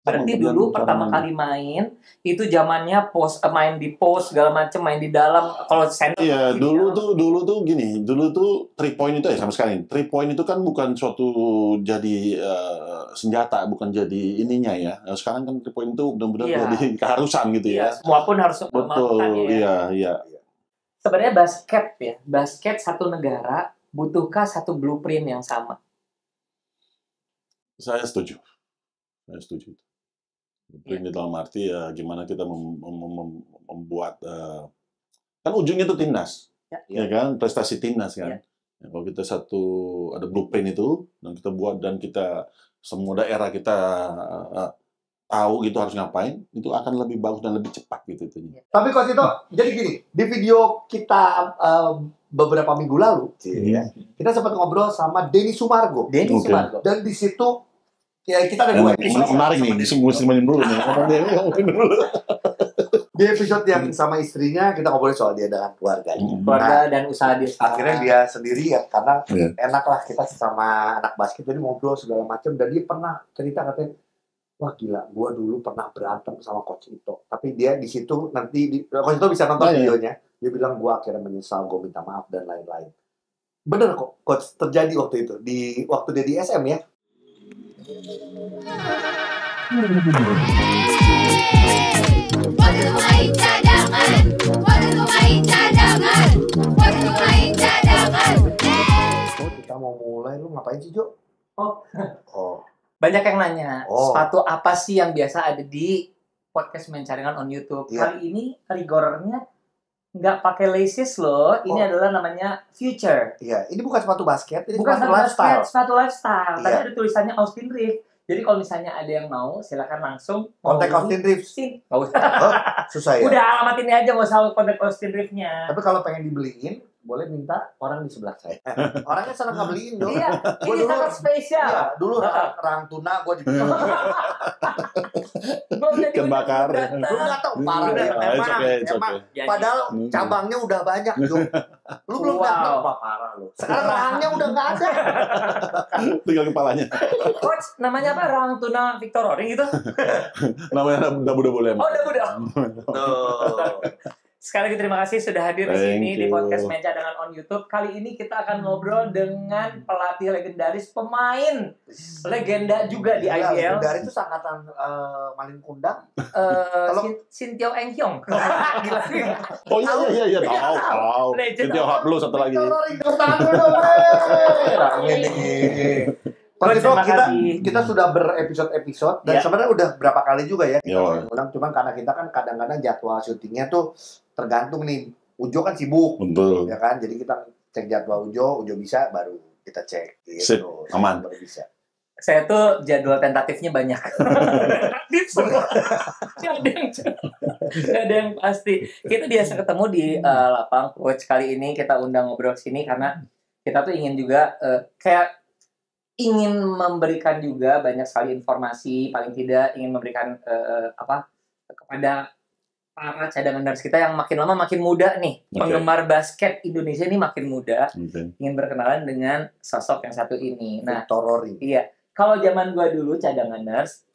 Berarti dulu pertama kali main itu zamannya main di post segala macam, main di dalam. Kalau center iya, dulu tuh gini, dulu tuh 3 point itu ya sama sekali. 3 point itu kan bukan suatu jadi senjata, bukan jadi ininya ya. Sekarang kan 3 point itu benar-benar jadi keharusan gitu ya. Semua pun harus melakukannya ya. Iya. Sebenarnya basket satu negara butuhkah satu blueprint yang sama? Saya setuju. Blueprint dalam arti ya gimana kita membuat kan ujungnya itu timnas, ya kan, prestasi timnas kan. Ya, kalau kita ada blueprint itu dan kita buat dan kita semua daerah kita tahu gitu harus ngapain, itu akan lebih bagus dan lebih cepat gitu itunya. Tapi Coach Ito, jadi gini, di video kita beberapa minggu lalu, kita sempat ngobrol sama Denny Sumargo. Dan di situ ya kita ada 2 episode. Menarik nih, mesti dulu nih. Di episode yang sama istrinya kita ngobrol soal dia dengan keluarganya. Keluarga dan usaha dia. Akhirnya dia sendiri ya, karena enak lah kita sama anak basket, jadi ngobrol segala macam. Dan dia pernah cerita katanya, wah gila, gua dulu pernah berantem sama Coach Ito. Tapi dia di situ nanti Coach Ito bisa nonton videonya. Dia bilang gua akhirnya menyesal, gua minta maaf dan lain-lain. Bener kok, Coach, terjadi waktu itu waktu dia di SM ya. Kita mau mulai, lu ngapain sih, Jo? Banyak yang nanya, sepatu apa sih yang biasa ada di podcast Mencaringan on YouTube? Kali ini rigornya nggak pakai laces loh. Ini adalah namanya Future. Iya, ini bukan sepatu basket, ini bukan sepatu lifestyle. Sepatu lifestyle. Tadi ada tulisannya Austin Reeves. Jadi kalau misalnya ada yang mau, silakan langsung kontak Austin Reeves. Nggak usah. Susah ya. Udah alamat ini aja, nggak usah kontak Austin Reeves-nya. Tapi kalau pengen dibeliin, boleh minta orang di sebelah saya. Orangnya senang ngebeliin dong. Iya, ini sangat spesial. Iya, dulu Rang Tuna gue dibeliin. Kebakar. Lu nggak tahu parah emang. Padahal cabangnya udah banyak, Jo. Lu belum datang, parah lu. Sekarang rahangnya udah nggak ada. Tinggal kepalanya. Coach, namanya apa? Rang Tuna Victor Roring gitu? Namanya Dabu-Dabu Lemon. Oh, Dabu-Dabu. Sekali lagi terima kasih sudah hadir di sini di podcast Meja dengan on YouTube. Kali ini kita akan ngobrol dengan pelatih legendaris, pemain legenda juga di IBL. Legendaris itu angkatan Malin Kundang. Sintio Eng Hyong. Oh iya tahu. Sintio Hablu satu lagi. Kita sudah berepisode-episode dan sebenarnya udah berapa kali juga ya kita ulang, cuman karena kita kan kadang-kadang jadwal syutingnya tuh tergantung nih. Ujo kan sibuk, ya kan, jadi kita cek jadwal Ujo bisa baru kita cek gitu. Aman. Baru bisa. Saya tuh jadwal tentatifnya banyak. Gak ada yang pasti. Kita biasa ketemu di lapang coach. Kali ini kita undang ngobrol sini karena kita tuh ingin juga ingin memberikan juga banyak sekali informasi, paling tidak ingin memberikan kepada para cadangan kita yang makin lama makin muda nih. Penggemar basket Indonesia ini makin muda. Ingin berkenalan dengan sosok yang satu ini. Nah, Victor Roring. Iya. Kalau zaman gua dulu cadanganers,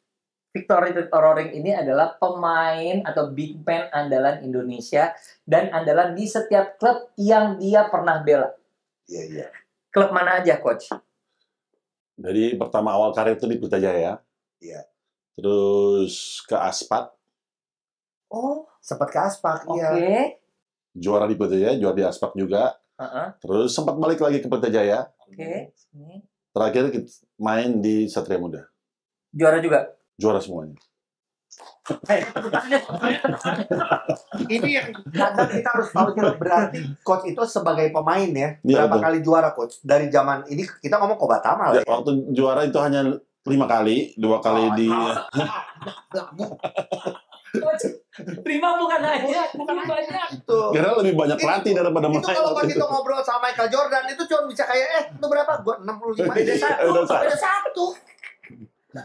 Victor Roring ini adalah pemain atau big man andalan Indonesia dan andalan di setiap klub yang dia pernah bela. Iya. Klub mana aja, coach? Jadi pertama awal karir itu di Pelita Jaya. Iya. Terus ke Aspak. Oh, sempat ke Aspak, iya. Juara di Pelita Jaya, juara di Aspak juga. Terus sempat balik lagi ke Pelita Jaya. Terakhir main di Satria Muda. Juara juga? Juara semuanya. Ini yang kadang kita harus tahu, berarti coach itu sebagai pemain ya, berapa kali juara coach dari zaman ini, kita ngomong Kobatama lah ya. Waktu juara itu hanya 5 kali, 2 kali di Prima bukan hanya banyak itu. Karena lebih banyak pelatih daripada main. Itu kalau kita ngobrol sama Michael Jordan itu cuma bisa kayak itu berapa? Gua 65. Beda satu.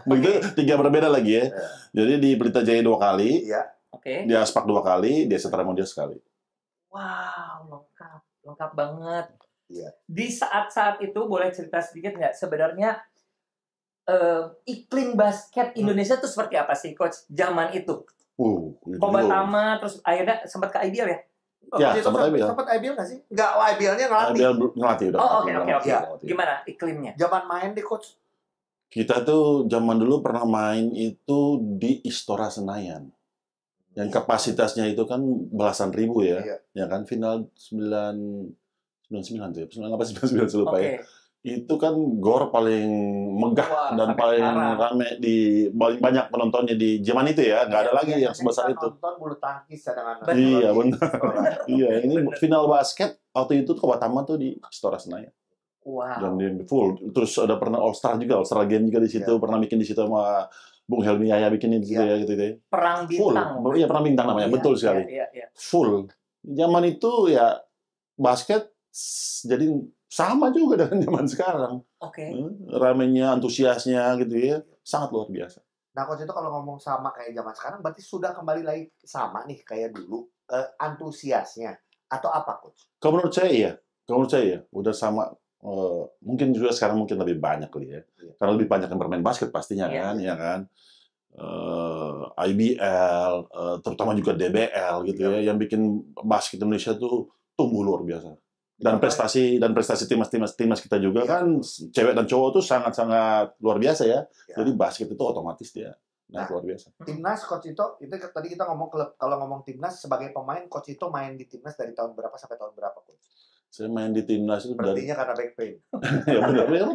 Begitu 3 berbeda lagi ya. Jadi di Pelita Jaya 2 kali. Iya. Oke. Di Aspak 2 kali, di Satria Muda sekali. Wow, lengkap banget. Iya. Di saat-saat itu boleh cerita sedikit nggak? Sebenarnya iklim basket Indonesia tuh seperti apa sih, Coach? Zaman itu. Itu Kobatama, terus akhirnya sempat ke IBL ya? Ya, sempat IBL. Sempat IBL nggak sih? Nggak, IBL-nya ngelatih. IBL ngelatih udah. Oh, oke. Ya. Gimana iklimnya? Zaman main di Coach. Kita tuh zaman dulu pernah main itu di Istora Senayan. Yang kapasitasnya itu kan belasan ribu ya. Iya. Ya kan final 99 tuh ya. 98 99 saya lupa ya. Itu kan gor paling megah dan paling rame paling banyak penontonnya di zaman itu ya. Nggak ada lagi yang sebesar itu. Nonton bulu tangkis kadang-kadang. Iya, benar. Iya, ini final basket waktu itu Kobatama tuh di Istora Senayan. Wow. Dan dia full. Terus ada pernah All Star juga, All Star Game juga di situ. Pernah bikin di situ sama Bung Helmi Yahya bikinin di situ ya gitu ya. Perang bintang. Full. Iya, perang bintang namanya. Betul sekali. Iya. Full. Zaman itu ya basket jadi sama juga dengan zaman sekarang. Oke. Ramenya, antusiasnya gitu ya, sangat luar biasa. Nah, Coach itu kalau ngomong sama kayak zaman sekarang, berarti sudah kembali lagi sama nih kayak dulu, antusiasnya atau apa, Coach? Kalau menurut saya iya, udah sama. Mungkin juga sekarang mungkin lebih banyak kali ya, karena lebih banyak yang bermain basket pastinya kan, ya kan. IBL, terutama juga DBL gitu ya, yang bikin basket Indonesia tuh tumbuh luar biasa. Dan prestasi timnas kita juga kan cewek dan cowok tuh sangat-sangat luar biasa ya. Jadi basket itu otomatis dia naik luar biasa. Timnas Coach itu tadi kita ngomong klub, kalau ngomong timnas sebagai pemain, Coach itu main di timnas dari tahun berapa sampai tahun berapa, Coach? Saya main di timnas itu Berartinya karena back pain. Ya benar banget.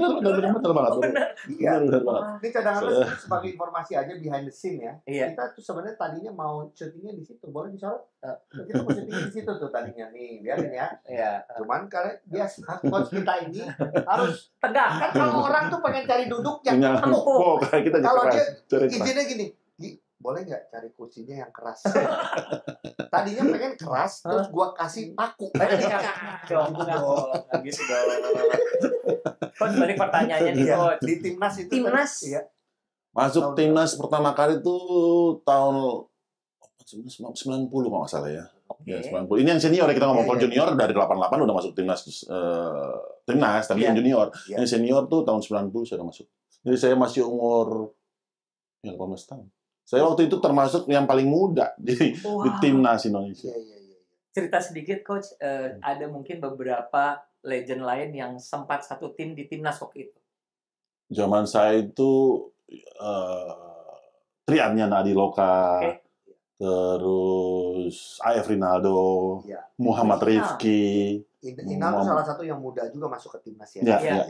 Iya. Benar banget. Ini cadangan sebagai informasi aja behind the scene ya. Iya. Kita tuh sebenarnya tadinya mau syutingnya di situ, boleh disorot? Kita mau syuting di situ tuh tadinya nih, biarin ya. Iya. Cuman karena biasa Coach kita ini harus tegak. kan kalau orang tuh pengen cari duduk yang empuk. Kalau dia izinnya gini, boleh nggak cari kursinya yang keras? Tadinya pengen keras, terus gua kasih paku. Gitu dong. Coach, balik pertanyaannya nih, Coach. Di timnas itu. Timnas. Iya. Masuk timnas pertama kali itu tahun 90 kalau nggak salah ya. Ya, 90. Ini yang senior ya, kita ngomong kalau junior dari 88 udah masuk timnas tapi yang junior. Yang senior tuh tahun 90 saya udah masuk. Jadi saya masih umur 18 tahun. Saya waktu itu termasuk yang paling muda di timnas Indonesia. Cerita sedikit, Coach. Ada mungkin beberapa legend lain yang sempat satu tim di timnas waktu itu. Zaman saya itu Triannya Nadi Loka, terus AF Rinaldo, Muhammad Rifki. Inal itu salah satu yang muda juga masuk ke timnas ya. Iya.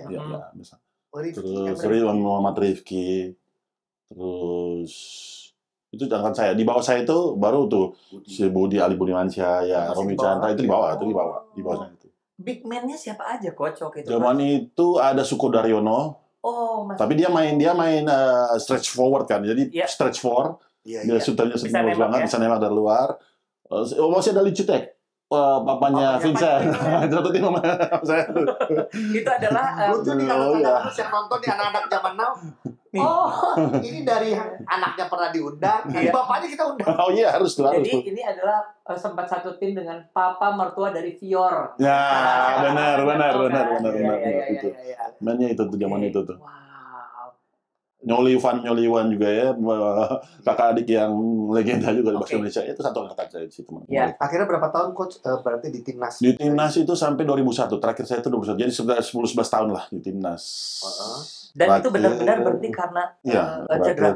Terus Muhammad Rifki, terus itu jangan saya di bawah saya itu baru tuh si Budi Ali Budimansyah ya Romi Chandra itu di bawah saya itu. Big man-nya siapa aja, Coach? Waktu itu? Zaman itu ada Suko Daryono. Tapi dia main stretch forward kan. Jadi stretch forward. Dia shooternya bagus banget, bisa nembak dari luar. Masih ada Licutek. Papanya Vincent. Satu tim sama saya. Itu adalah lucu nih kalau yang nonton di anak-anak zaman now. Ini dari anaknya pernah diundang, dari bapaknya kita undang. Oh iya, harus. Jadi ini adalah sempat satu tim dengan papa mertua dari Fior. Ya, benar. Itu. Mainnya itu tuh zaman itu tuh. Nyoliwan juga ya, kakak adik yang legenda juga di basket Indonesia. Itu satu angkatan saya di situ. Akhirnya berapa tahun, Coach, berarti di timnas? Di timnas itu sampai 2001. Terakhir saya itu 2001. Jadi 10-11 tahun lah di timnas. Dan itu benar-benar berarti karena cedera.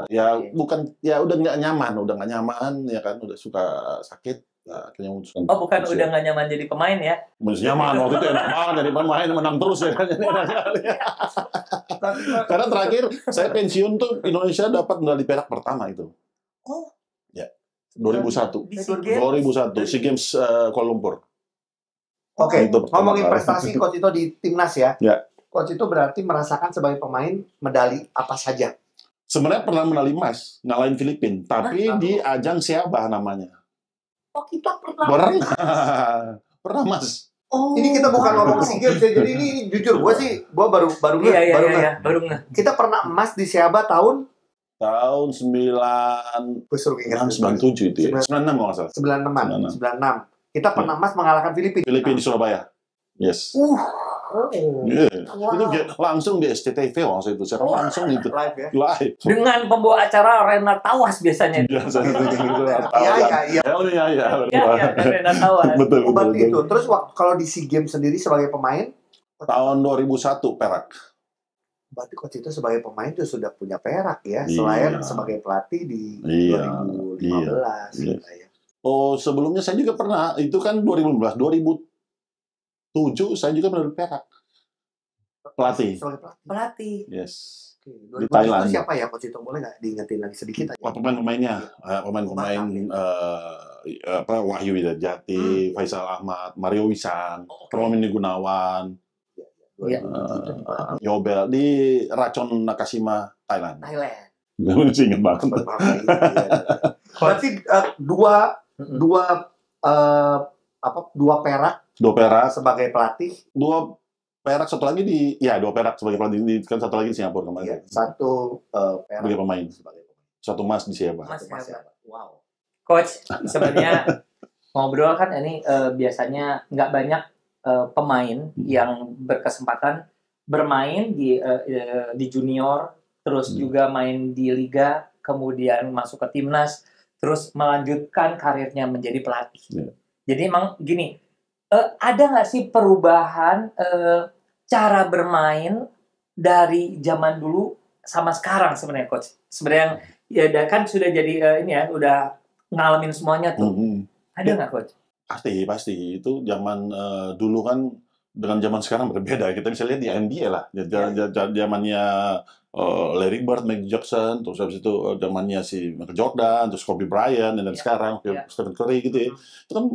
Ya bukan, ya udah nggak nyaman ya kan, udah suka sakit. Akhirnya bukan udah nggak nyaman jadi pemain ya? Masih nyaman waktu itu, enak banget jadi pemain, menang terus ya kan. Karena terakhir saya pensiun tuh Indonesia dapat medali perak pertama itu. Ya, 2001. 2001 SEA Games Kuala Lumpur. Oke, ngomongin prestasi Coach Ito di timnas ya. Ya. Coach Ito berarti merasakan sebagai pemain medali apa saja? Sebenarnya pernah medali emas, ngalahin Filipina, tapi di ajang Seabah namanya. Kita pernah Mas. Ini kita bukan ngomong SEA Games ya. Jadi ini jujur gue baru nggak. Kita pernah emas di Seabah tahun 97 itu ya. 96 kalau nggak salah. 96. Kita pernah emas mengalahkan Filipina. Filipina di Surabaya. Yes. Iya. Itu langsung di SCTV waktu itu. Saya langsung itu Live ya. live. Dengan pembawa acara Rena Tawas biasanya. Biasanya gitu. Iya. Iya. Rena Tawas. Betul. Berarti itu. Terus kalau di SEA Games sendiri sebagai pemain, tahun 2001 Perak. berarti Coach itu sebagai pemain itu sudah punya perak ya, Iya. selain sebagai pelatih di 2015 Iya. gitu ya. Oh, sebelumnya saya juga pernah, itu kan 2015, 2007 saya juga pernah di Perak. Pelatih. Sebagai Pelatih. Yes. Oke, Di Thailand. Itu siapa ya Coach itu? Boleh nggak diingetin lagi sedikit aja? Wah, pemain-pemainnya, pemain-pemain Wahyu Widajati, Faisal Ahmad, Mario Wisang, Romini Gunawan, Iya. Yobel di Racon Nakashima, Thailand. Thailand. Masih ingat banget. Berarti dua perak Dua perak, sebagai pelatih, satu lagi dua perak sebagai pelatih, kan satu lagi di Singapura kemarin. satu perak Sebagai pemain. sebagai pemain. Satu emas di Siaba. Mas, Mas ya. Wow. Coach, sebenarnya ngobrol kan ini biasanya nggak banyak pemain yang berkesempatan bermain di junior, terus juga main di liga, kemudian masuk ke timnas, terus melanjutkan karirnya menjadi pelatih. Jadi emang gini, ada nggak sih perubahan cara bermain dari zaman dulu sama sekarang sebenarnya, Coach? Sebenarnya ya kan sudah jadi udah ngalamin semuanya tuh. Ada nggak, Coach? Pasti itu zaman dulu kan dengan zaman sekarang berbeda. Kita bisa lihat di NBA lah, zamannya Larry Bird, Magic Johnson, terus habis itu zamannya si Michael Jordan, terus Kobe Bryant, dan sekarang Stephen Curry gitu ya. Itu kan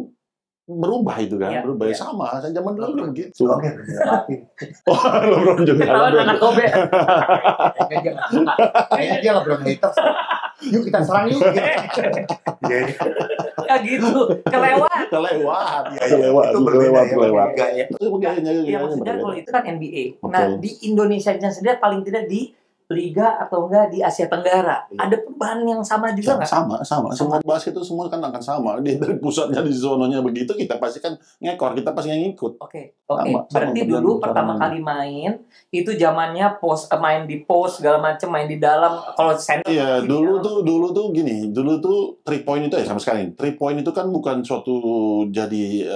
berubah itu kan, berubah sama. Saya zaman dulu belum begitu. Oke, Oh, LeBron juga. Ketahuan anak Kobe. Kayaknya dia LeBron haters. Yuk kita serang yuk. Ya gitu, kelewat. Kelewat. Ya maksudnya kalau itu kan NBA. Nah, Betul. di Indonesia sendiri paling tidak di liga atau enggak di Asia Tenggara. Ada perubahan yang sama juga nggak? Sama. Semua basket itu semua kan akan sama. Dia dari pusatnya di zonanya begitu, kita pasti kan ngekor, kita pasti ngikut. Oke. Sama, Berarti sama, dulu sama, pertama sama. kali main itu zamannya main di post segala macam, main di dalam. Kalau center Iya, pasti dulu di dalam. tuh gini, dulu tuh 3 point itu ya sama sekali. 3 point itu kan bukan suatu jadi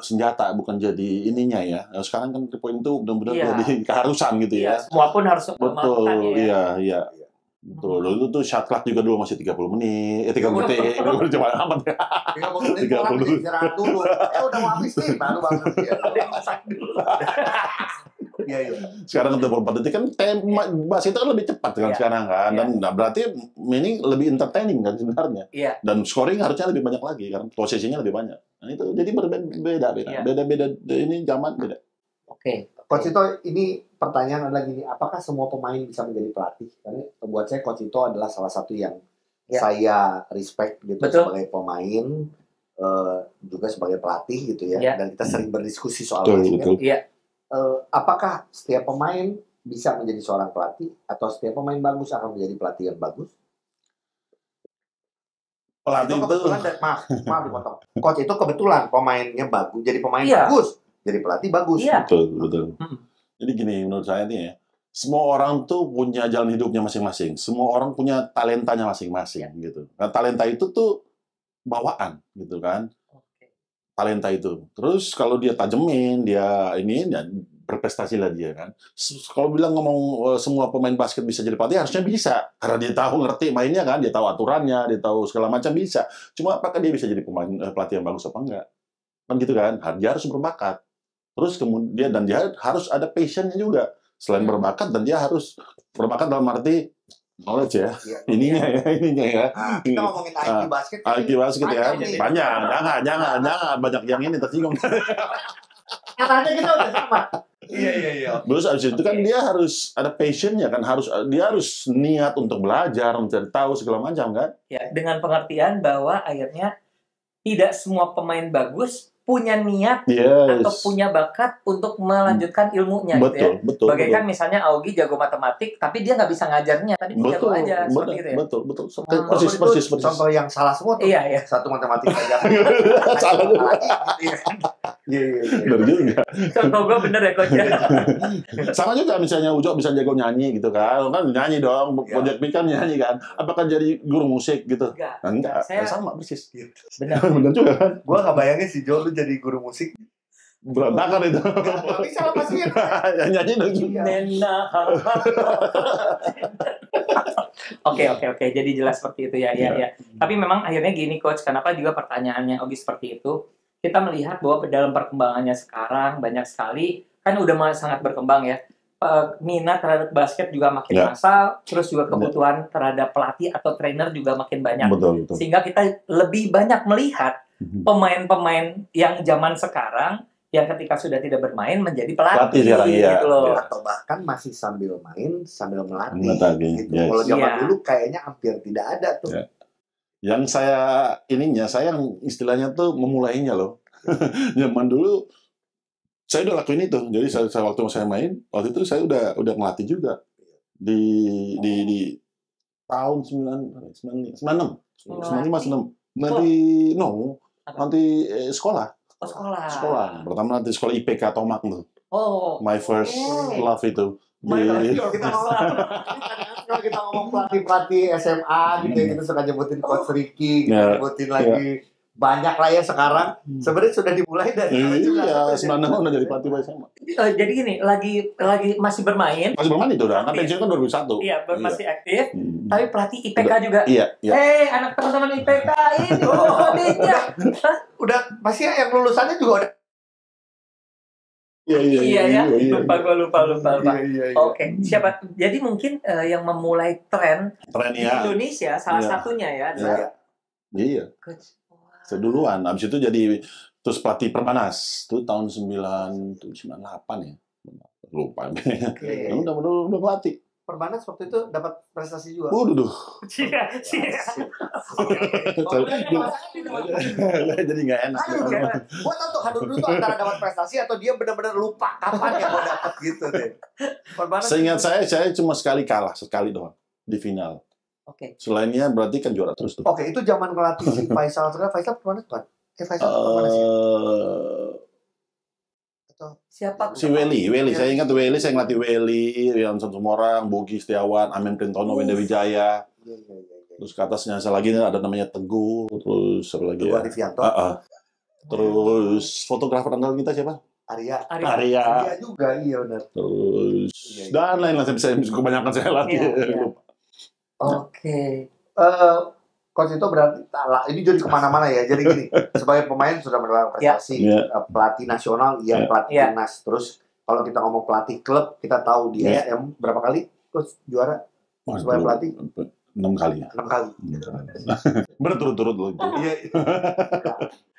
senjata, bukan jadi ininya ya. Sekarang kan 3 point itu benar-benar jadi keharusan gitu ya. Semua pun harus Betul, melakukannya ya. iya. Betul. Dulu tuh shot clock juga dulu masih 30 menit, 30 detik. Dulu cuma amat ya. 30 menit orang istirahat dulu. Udah mau habis nih, baru bangun dia. Ada yang masak dulu. Iya. Sekarang 24 detik kan basket itu kan lebih cepat kan sekarang kan. Dan berarti ini lebih entertaining kan sebenarnya. Iya. Dan scoring harusnya lebih banyak lagi karena posisinya lebih banyak. Nah itu jadi berbeda. Beda ini zaman beda. Oke. Coach Ito, ini pertanyaan adalah gini, apakah semua pemain bisa menjadi pelatih? Karena buat saya Coach Ito adalah salah satu yang saya respect gitu. Betul. Sebagai pemain, juga sebagai pelatih gitu ya. Ya. Dan kita sering berdiskusi soal Betul, basket. betul. Iya. Apakah setiap pemain bisa menjadi seorang pelatih atau setiap pemain bagus akan menjadi pelatih yang bagus? Pelatih itu maaf dipotong. Coach itu kebetulan pemainnya bagus, jadi pemain Iya. bagus, jadi pelatih bagus. Iya. betul. Jadi gini menurut saya nih ya, semua orang tuh punya jalan hidupnya masing-masing. Semua orang punya talentanya masing-masing gitu. Nah, talenta itu tuh bawaan gitu kan. Talenta itu. Terus kalau dia tajemin, dia berprestasilah dia kan. Kalau bilang ngomong semua pemain basket bisa jadi pelatih, harusnya bisa. Karena dia tahu ngerti mainnya kan, dia tahu aturannya, dia tahu segala macam bisa. Cuma apakah dia bisa jadi pelatih yang bagus apa enggak? Kan gitu kan. Dia harus berbakat. Terus kemudian dan dia harus ada passion-nya juga. Selain berbakat, dan dia harus berbakat dalam arti knowledge ya. Ininya ya. Nah, kita ngomongin IQ basket. IQ basket ya. Banyak. Jangan. Banyak yang ini tersinggung. Katanya kita udah sama. Iya. Terus abis itu kan dia harus ada passion-nya kan, dia harus niat untuk belajar, mencari tahu segala macam kan. Ya, dengan pengertian bahwa akhirnya tidak semua pemain bagus punya niat atau punya bakat untuk melanjutkan ilmunya gitu ya. Betul. Bagaikan misalnya Augie jago matematik, tapi dia nggak bisa ngajarnya, tapi dia jago aja seperti itu ya. Betul. Persis. Contoh yang salah semua tuh. Iya. Satu matematika aja. Salah. Bener juga. Contoh gue bener ya coach ya. Sama juga misalnya Ujo bisa jago nyanyi gitu kan. Kan nyanyi dong, Project P kan nyanyi kan. Apakah jadi guru musik gitu? Enggak. Sama persis. Bener. Bener juga kan. Gue gak bayangin si Jo lu jadi guru musik. Berantakan itu. Gak bisa lah pasti. Yang nyanyi dong juga. Oke. Jadi jelas seperti itu ya. Tapi memang akhirnya gini coach, kenapa juga pertanyaannya Ogi seperti itu? Kita melihat bahwa dalam perkembangannya sekarang banyak sekali, kan udah sangat berkembang ya. Minat terhadap basket juga makin massal, terus juga kebutuhan terhadap pelatih atau trainer juga makin banyak. Betul. Sehingga kita lebih banyak melihat pemain-pemain yang zaman sekarang yang ketika sudah tidak bermain menjadi pelatih gitu loh. Atau bahkan masih sambil main sambil melatih gitu. Kalau zaman dulu kayaknya hampir tidak ada tuh. Yang saya yang istilahnya tuh memulainya loh. Zaman dulu saya udah lakuin itu. Jadi saya waktu saya main, waktu itu saya udah ngelatih juga di tahun 96. Nanti sekolah. Sekolah. Pertama nanti sekolah IPK Tomak tuh. My first love itu. Kalau kita ngomong pelatih SMA gitu ya, kita suka nyebutin Coach Ricky, nyebutin lagi banyak lah ya sekarang. Sebenarnya sudah dimulai dari 96 udah jadi pelatih SMA. Jadi gini, lagi masih bermain. Masih bermain itu udah, kan pensiun kan 2001. Iya, masih aktif. Tapi pelatih IPK juga. Iya. Anak teman-teman IPK ini udah pasti yang lulusannya juga udah. Iya. Lupa. Iya. Oke, siapa? Jadi mungkin yang memulai tren di Indonesia salah satunya ya. Iya. Saya duluan, abis itu jadi terus pelatih Perbanas itu tahun 98 ya. Lupa. Udah pelatih. Perbanas waktu itu dapat prestasi juga. Waduh. Iya. Jadi nggak enak. Gua tahu tuh Hanur dulu tuh antara dapat prestasi atau dia benar-benar lupa kapan yang mau dapat gitu deh. Seingat saya cuma sekali doang di final. Oke. Selainnya berarti kan juara terus tuh. Oke, itu zaman ngelatih si Faisal. Faisal Perbanas kan? Faisal Perbanas ya? Siapa? Si Welly. Saya ingat Welly, saya ngelatih Welly, Rianson Sumorang, Bogi Setiawan, Amin Printono, Wenda Wijaya. Terus ke atasnya lagi ada namanya Teguh, terus apa lagi ya? Adivianto. Terus fotografer andalan kita siapa? Arya juga, iya benar. Terus dan lain-lain, saya kebanyakan saya latih. Oke. Coach itu berarti ini jadi kemana-mana ya. Jadi gini, sebagai pemain sudah mendapatkan prestasi, pelatih nasional, pelatih timnas. Terus kalau kita ngomong pelatih klub, kita tahu di SM berapa kali terus juara sebagai pelatih? 6 kali ya. 6 kali. Berturut-turut loh. Iya.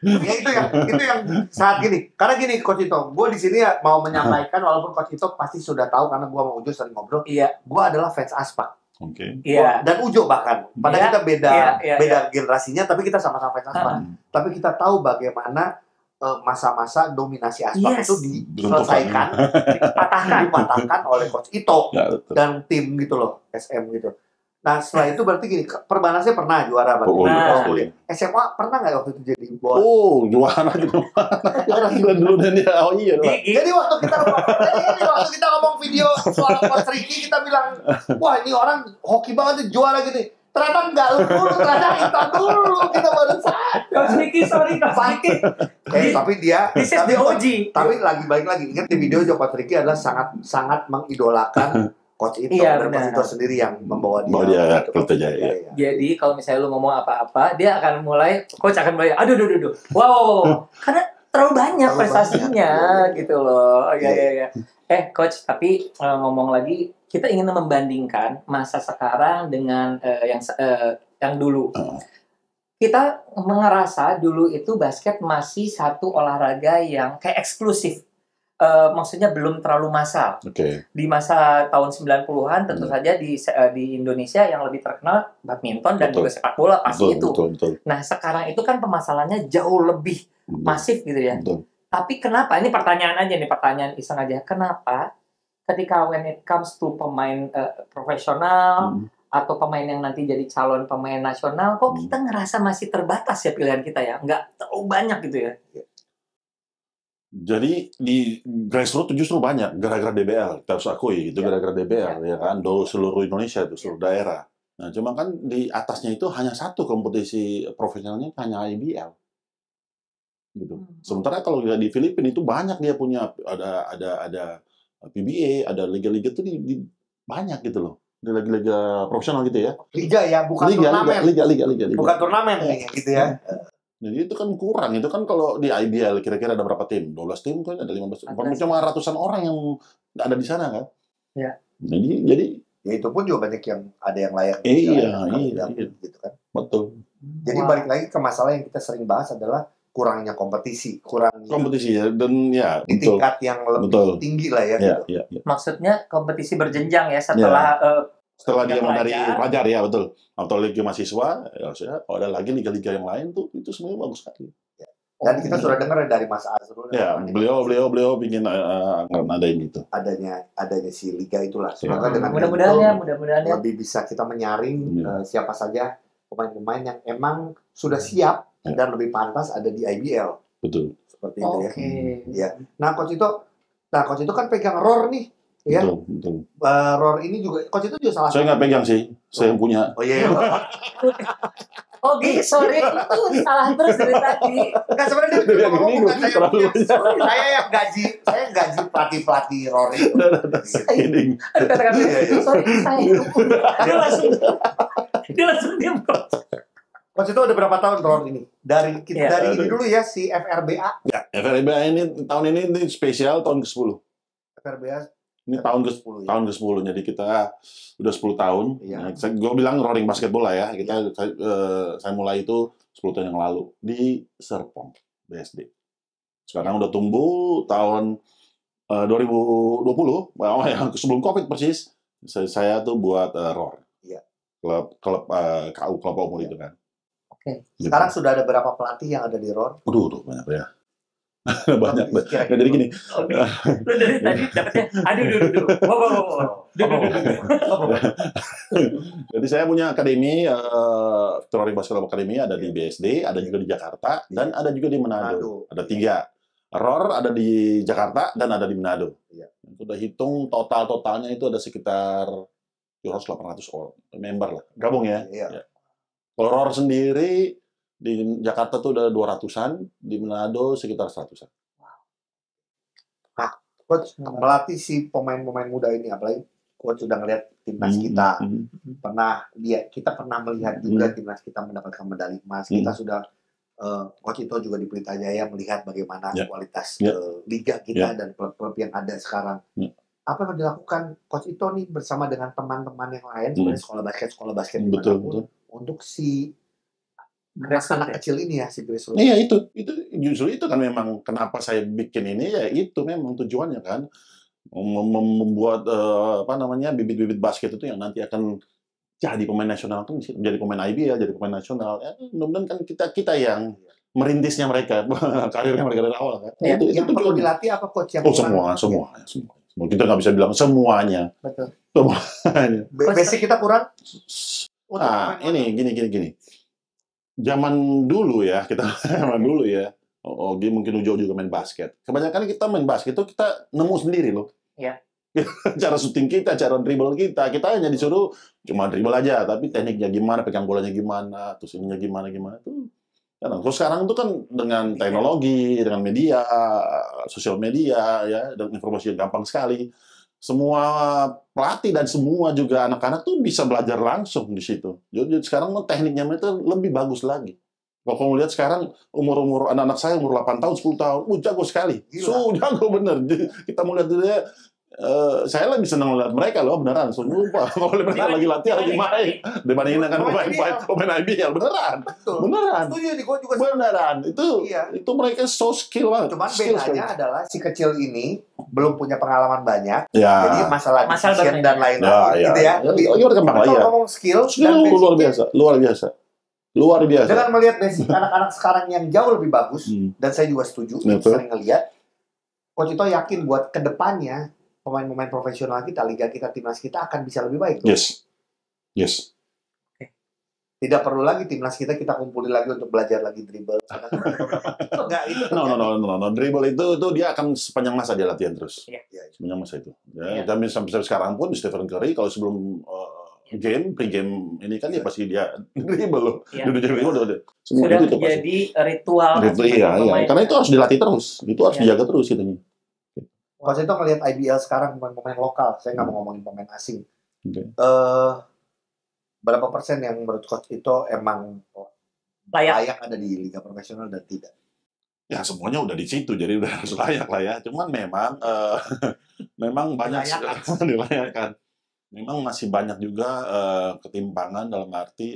Ya itu yang saat gini. Karena gini Coach Ito, gue di sini ya mau menyampaikan walaupun Coach Ito pasti sudah tahu karena gue sama Ujo sering ngobrol. Iya. Gue adalah fans Aspak. Oke. Iya. Dan Ujo bahkan. Padahal kita beda generasinya, tapi kita sama-sama fans Aspak. Tapi kita tahu bagaimana masa-masa dominasi Aspak itu diselesaikan, dipatahkan oleh Coach Ito dan tim gitu loh, SM gitu. Nah setelah itu berarti gini, Perbanasnya pernah juara berarti. SMA pernah nggak waktu itu jadi buat? Juara gitu. Dulu dan dia. Oh iya. Jadi waktu kita ngomong video soal Coach Ricky, kita bilang, wah ini orang hoki banget nih, juara gini. Ternyata enggak dulu, ternyata kita dulu kita baru sadar. Coach Ricky, sorry Coach Ricky. Tapi dia, tapi balik lagi, ingat di video Coach Ricky adalah sangat mengidolakan Coach Ito, dan Coach Ito sendiri yang membawa dia. Jadi kalau misalnya lu ngomong apa-apa, dia akan mulai, Coach akan mulai, aduh, wow, karena terlalu banyak prestasinya gitu loh. Iya. Coach, tapi ngomong lagi, kita ingin membandingkan masa sekarang dengan yang dulu. Kita ngerasa dulu itu basket masih satu olahraga yang kayak eksklusif. Maksudnya belum terlalu massal. Di masa tahun 90-an tentu saja di Indonesia yang lebih terkenal badminton dan juga sepak bola pasti itu. Betul. Nah, sekarang itu kan pemasalannya jauh lebih masif gitu ya. Tapi kenapa? Ini pertanyaan iseng aja. Kenapa ketika when it comes to pemain profesional atau pemain yang nanti jadi calon pemain nasional, kok kita ngerasa masih terbatas ya pilihan kita ya? Nggak terlalu banyak gitu ya? Jadi di grassroots justru banyak gara-gara DBL, kita harus akui itu gara-gara DBL ya kan, seluruh Indonesia itu seluruh daerah. Nah, cuma kan di atasnya itu hanya satu kompetisi profesionalnya hanya IBL gitu. Sementara kalau di Filipina itu banyak dia punya ada PBA, ada liga-liga itu banyak gitu loh. Di liga-liga profesional gitu ya. Liga ya, bukan turnamen. Liga. Bukan turnamen gitu ya. Jadi itu kan kurang. Itu kan kalau di IBL kira-kira ada berapa tim? 12 tim kan, ada 15. Cuma ratusan orang yang ada di sana kan. Ya. Jadi ya itu pun juga banyak yang ada yang layak. Iya. Gitu kan. Betul. Jadi balik lagi ke masalah yang kita sering bahas adalah kurangnya kompetisi, ya, dan ya di tingkat yang lebih tinggi lah ya. Gitu. Maksudnya kompetisi berjenjang ya setelah dia dari pelajar ya betul. Atau liga mahasiswa, ya ada lagi liga-liga yang lain tuh itu sebenarnya bagus sekali. Dan kita sudah dengar dari Mas Azrul. Ya, beliau bikin ngadain itu. Adanya si liga itulah. Semoga dengan mudah-mudahan lebih bisa kita menyaring siapa saja pemain-pemain yang emang sudah siap dan lebih pantas ada di IBL. Betul. Seperti itu ya. Ya. Nah, coach itu kan pegang ROR nih. Ya. Betul. ROR ini juga coach itu juga salah. Saya nggak pegang sih, saya yang punya. Oh iya. Sorry, itu salah terus dari tadi. Enggak, sebenarnya dia ngomong bukan saya punya. Saya yang gaji pelatih ROR itu. Sorry, dia langsung diam. Coach itu ada berapa tahun ROR ini? Dari ini dulu ya, si FRBA. Ya, FRBA ini tahun ini spesial tahun ke-10. FRBA ini tahun ke-10. Jadi kita udah 10 tahun. Iya. Gue bilang roaring basketball lah ya. Saya mulai itu 10 tahun yang lalu di Serpong, BSD. Sekarang udah tumbuh tahun 2020, sebelum Covid persis. Saya tuh buat ROR. Iya. Klub KU Kelapa Umur itu kan. Oke. Sekarang sudah ada berapa pelatih yang ada di ROR? Udah banyak ya. Banyak. Jadi gini. Lu dari tadi dapetnya, aduh. Jadi saya punya akademi, Roaring Basketball Academy ada di BSD, ada juga di Jakarta, dan ada juga di Manado. Ada 3. ROR ada di Jakarta dan ada di Manado. Sudah hitung totalnya itu ada sekitar 800 orang member lah, gabung ya. Kalau ROR sendiri di Jakarta tuh udah 200-an, di Manado sekitar 100-an. Nah, coach melatih si pemain-pemain muda ini, apalagi coach sudah ngeliat timnas kita. Kita pernah melihat juga timnas kita mendapatkan medali emas. Kita sudah coach itu juga di Pelita Jaya melihat bagaimana kualitas liga kita dan klub-klub yang ada sekarang. Apa yang dilakukan coach itu nih bersama dengan teman-teman yang lain, seperti sekolah basket dimanapun, untuk si anak kecil ini ya, si grassroots. Iya, itu justru itu kan memang kenapa saya bikin ini, ya itu memang tujuannya kan membuat bibit-bibit basket itu yang nanti akan jadi pemain nasional, kan jadi pemain IBL, jadi pemain nasional. Ya, mudah-mudahan kan kita yang merintisnya mereka, karirnya mereka dari awal kan. Ya, itu perlu dilatih apa coach yang semua. Kita nggak bisa bilang semuanya. Betul. Semuanya. Basic kita kurang. Ini gini. Zaman dulu ya, Ogi mungkin Ujo juga main basket. Kebanyakan kita main basket itu kita nemu sendiri loh. Iya. Cara syuting kita, cara dribble kita hanya disuruh cuma dribble aja, tapi tekniknya gimana, pegang bolanya gimana, terus ininya gimana tuh. Terus sekarang itu kan dengan teknologi, dengan media, sosial media ya, dan informasi yang gampang sekali. Semua pelatih dan semua juga anak-anak tuh bisa belajar langsung di situ. Jadi sekarang tekniknya itu lebih bagus lagi. Kalau kamu lihat sekarang umur anak-anak saya umur 8 tahun, 10 tahun, jago sekali. Jago bener. Kita mau lihat dia, saya lebih senang lihat mereka loh, beneran. Sumpah, kalau mereka lagi latihan, lagi main, dibandingin dengan pemain IBL, beneran. Beneran. Beneran. Itu mereka so skill banget. Cuman bedanya adalah si kecil ini belum punya pengalaman banyak, jadi masalah decision dan lain-lain, gitu ya. Lebih berkembang lah ya. Kalau ngomong skill luar biasa. Dengan melihat basic anak-anak sekarang yang jauh lebih bagus, dan saya juga setuju, sering ngelihat, Coach Ito yakin buat kedepannya pemain-pemain profesional kita, liga kita, timnas kita akan bisa lebih baik. Yes. Tidak perlu lagi timnas kita kumpulin lagi untuk belajar lagi dribble. Enggak itu. No. Dribble itu dia akan sepanjang masa dia latihan terus. Iya. Sepanjang masa itu. Sampai sekarang pun Stephen Curry kalau sebelum pre-game ini kan dia pasti dia dribble loh. Dia dribble sudah menjadi ritual. Iya. Karena itu harus dilatih terus. Itu harus dijaga terus itunya. Coach itu ngelihat IBL sekarang pemain lokal, saya nggak mau ngomongin pemain asing. Berapa persen yang menurut Coach itu emang layak ada di liga profesional dan tidak? Ya semuanya udah di situ, jadi udah harus layak lah ya. Cuman memang memang banyak dilayakkan. Memang masih banyak juga ketimpangan dalam arti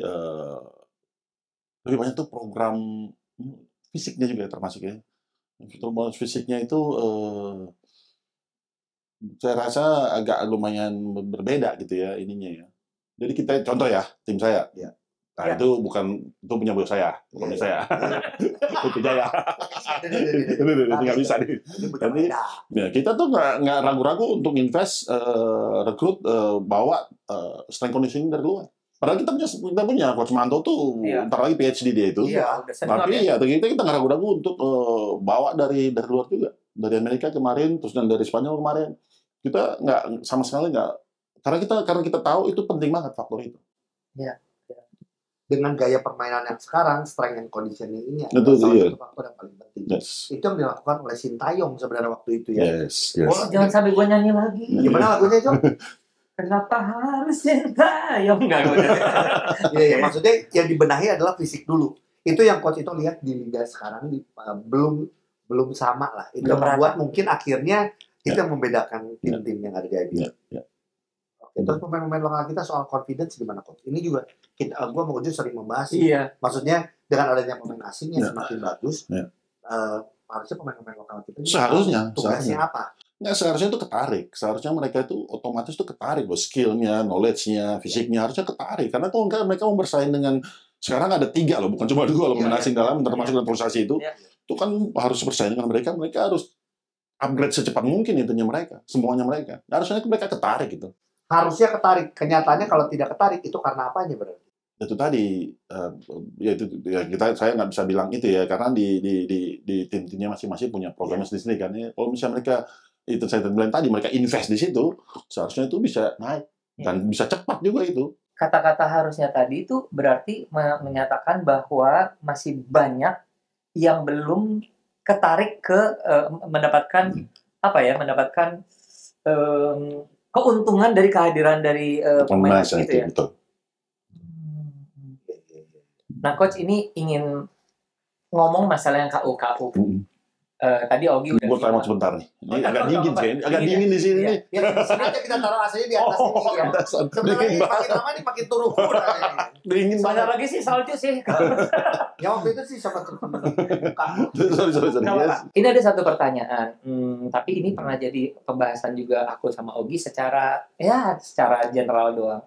lebih banyak tuh program fisiknya juga termasuk ya. Program fisiknya itu saya rasa agak lumayan berbeda gitu ya ininya ya. Jadi kita contoh ya tim saya. Nah itu punya bos saya, bukan saya. Itu Jaya. Itu nggak bisa nih. Tapi ya, kita tuh nggak ragu-ragu untuk invest rekrut bawa strength conditioning dari luar. Padahal kita punya Coach Manto tuh ntar lagi PhD dia itu. Tapi kita nggak ragu-ragu untuk bawa dari luar juga. Dari Amerika kemarin, terus dan dari Spanyol kemarin. Kita nggak sama sekali nggak. Karena kita tahu itu penting banget faktor itu. Iya. Dengan gaya permainan yang sekarang, strength and conditioning ini adalah salah satu faktor yang paling penting. Itu yang dilakukan oleh Sintayong sebenarnya waktu itu ya. Jangan sampai gue nyanyi lagi. Gimana lagunya, Jom? Kenapa harus Sintayong? Enggak. Iya, maksudnya yang dibenahi adalah fisik dulu. Itu yang coach itu lihat di liga sekarang belum sama lah. Itu membuat mungkin akhirnya itu yang membedakan tim-tim yang ada di IBL. Terus pemain-pemain lokal kita soal confidence gimana coach? Ini juga gua mau sering membahas. Maksudnya dengan adanya pemain asing yang semakin bagus, harusnya pemain-pemain lokal kita tugasnya apa? Nggak, seharusnya itu ketarik. Seharusnya mereka itu otomatis itu ketarik loh, skillnya, knowledge-nya, fisiknya harusnya ketarik. Karena kalau enggak mereka mau bersaing dengan sekarang ada 3 loh, bukan cuma 2 loh pemain asing dalam termasuk naturalisasi itu. Itu kan harus bersaing dengan mereka harus upgrade secepat mungkin itunya mereka, semuanya mereka. Harusnya mereka ketarik gitu. Harusnya ketarik. Kenyataannya kalau tidak ketarik itu karena apanya berarti? Itu tadi saya nggak bisa bilang itu ya karena di tim-timnya masing-masing punya programnya sendiri kan. Kalau misalnya mereka itu saya bilang tadi mereka invest di situ, seharusnya itu bisa naik dan bisa cepat juga itu. Kata-kata harusnya tadi itu berarti menyatakan bahwa masih banyak yang belum ketarik ke mendapatkan keuntungan dari kehadiran dari pemain gitu ya. Betul. Nah, coach ini ingin ngomong masalah yang KU. Tadi Ogi udah. Gue tanya sebentar nih. Ini agak dingin sih, agak dingin di sini nih. Ya, sengaja kita taruh AC-nya di atas ini ya. Sebenarnya makin lama nih makin turun. Dingin banget lagi sih salju sih. Ya waktu itu sih sempat sorry. Ini ada satu pertanyaan, tapi ini pernah jadi pembahasan juga aku sama Ogi secara general doang.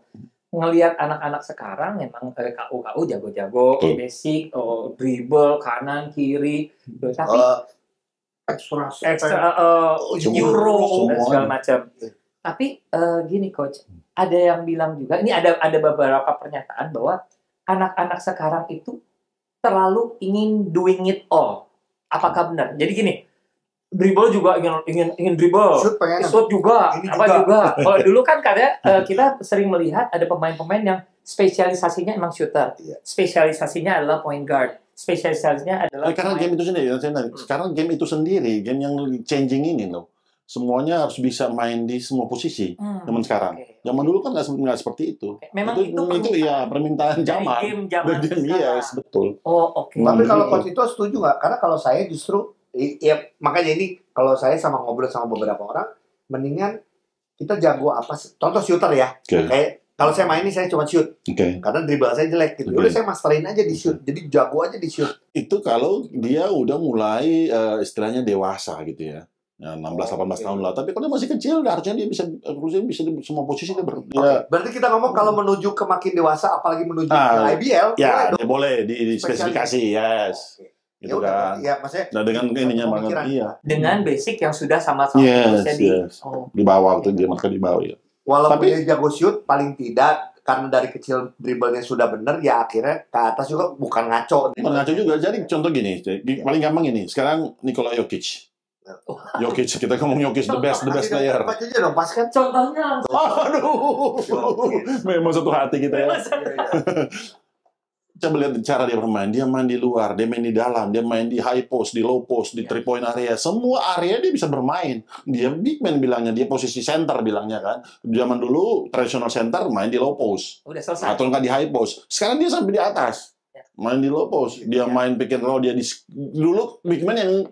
Ngelihat anak-anak sekarang memang KU jago-jago, basic, dribble kanan kiri, tapi ekstra euro dan segala macam. Tapi gini coach, ada yang bilang juga, ini ada beberapa pernyataan bahwa anak-anak sekarang itu terlalu ingin doing it all. Apakah benar? Jadi gini, dribble juga ingin dribble, shoot juga, juga. Kalau dulu kan kita sering melihat ada pemain-pemain yang spesialisasinya emang shooter, spesialisasinya adalah point guard, spesialisasinya adalah karena game itu sendiri. Sekarang game itu sendiri, game yang changing ini loh. Semuanya harus bisa main di semua posisi. Zaman sekarang. Zaman dulu kan nggak seperti itu. Memang itu ya permintaan zaman. Game yes, betul. Tapi kalau coach itu setuju nggak? Karena kalau saya justru makanya ini kalau saya sama ngobrol sama beberapa orang, mendingan kita jago apa? Contoh shooter ya. Kayak kalau saya main ini saya cuma shoot. Karena dribble saya jelek gitu. Udah saya masterin aja di shoot. Jadi jago aja di shoot. Itu kalau dia udah mulai istilahnya dewasa gitu ya. 16-18 tahun lah. Tapi kalau dia masih kecil, harusnya dia bisa di semua posisi dia Berarti kita ngomong kalau menuju ke makin dewasa, apalagi menuju ke IBL, ya boleh di spesifikasi, yes. Gitu kan. Ya, maksudnya dengan ininya banget, dengan basic yang sudah sama-sama di bawah waktu dia maka di bawah ya. Walaupun dia jago shoot, paling tidak karena dari kecil dribblenya sudah benar, ya akhirnya ke atas juga bukan ngaco. Bukan ngaco juga. Jadi contoh gini, paling gampang ini. Sekarang Nikola Jokic. Jokic, kita ngomong Jokic the best player. Aja dong, pas kan. Contohnya langsung. Aduh, memang satu hati kita ya. Coba lihat cara dia bermain. Dia main di luar, dia main di dalam, dia main di high post, di low post, di 3-point area. Semua area dia bisa bermain. Dia big man bilangnya, dia posisi center bilangnya kan. Zaman dulu traditional center main di low post. Udah selesai. Atau enggak di high post. Sekarang dia sampai di atas. Main di low post. Dia main pick and roll, dia dulu big man yang